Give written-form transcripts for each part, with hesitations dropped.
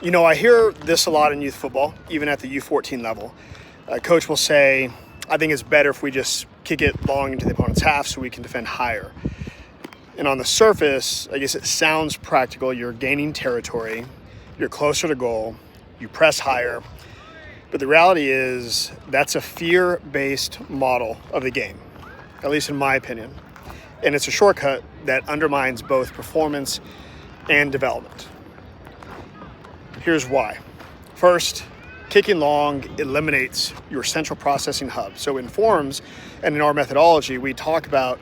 I hear this a lot in youth football, even at the U14 level. A coach will say, I think it's better if we just kick it long into the opponent's half so we can defend higher. And on the surface, I guess it sounds practical. You're gaining territory, you're closer to goal, you press higher. But the reality is that's a fear-based model of the game, at least in my opinion. And it's a shortcut that undermines both performance and development. Here's why. First, kicking long eliminates your central processing hub. So in forms and in our methodology, we talk about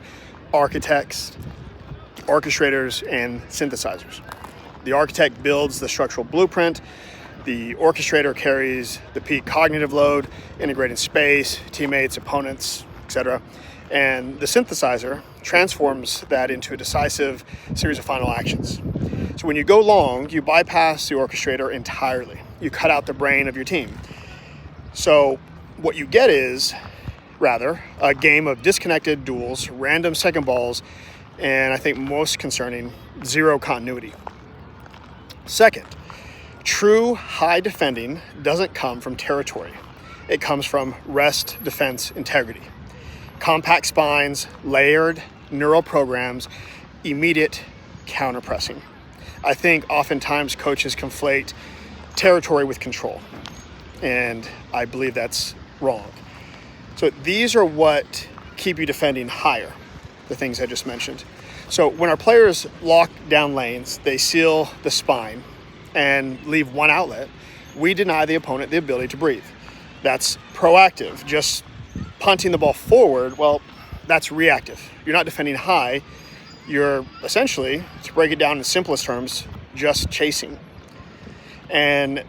architects, orchestrators, and synthesizers. The architect builds the structural blueprint. The orchestrator carries the peak cognitive load, integrating space, teammates, opponents, etc. And the synthesizer transforms that into a decisive series of final actions. So when you go long, you bypass the orchestrator entirely. You cut out the brain of your team. So what you get is, rather, a game of disconnected duels, random second balls, and I think most concerning, zero continuity. Second, true high defending doesn't come from territory. It comes from rest defense integrity. Compact spines, layered neural programs, immediate counter-pressing. I think oftentimes coaches conflate territory with control, and I believe that's wrong. So these are what keep you defending higher, the things I just mentioned. So when our players lock down lanes, they seal the spine and leave one outlet, we deny the opponent the ability to breathe. That's proactive. Just punting the ball forward, well, that's reactive. You're not defending high. You're essentially, to break it down in simplest terms, just chasing. And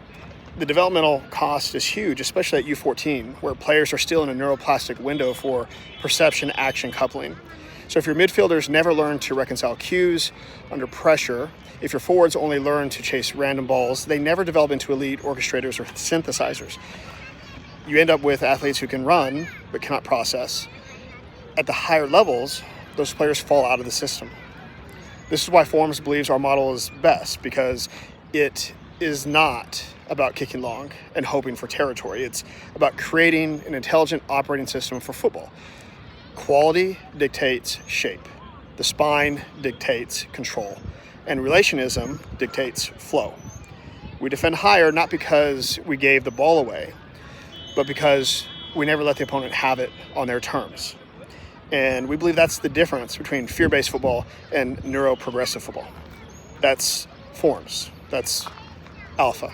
the developmental cost is huge, especially at U14, where players are still in a neuroplastic window for perception-action coupling. So if your midfielders never learn to reconcile cues under pressure, if your forwards only learn to chase random balls, they never develop into elite orchestrators or synthesizers. You end up with athletes who can run but cannot process. At the higher levels, those players fall out of the system. This is why Forms believes our model is best, because it is not about kicking long and hoping for territory. It's about creating an intelligent operating system for football. Quality dictates shape. The spine dictates control. And relationism dictates flow. We defend higher not because we gave the ball away, but because we never let the opponent have it on their terms. And we believe that's the difference between fear-based football and neuroprogressive football. That's Forms. That's alpha.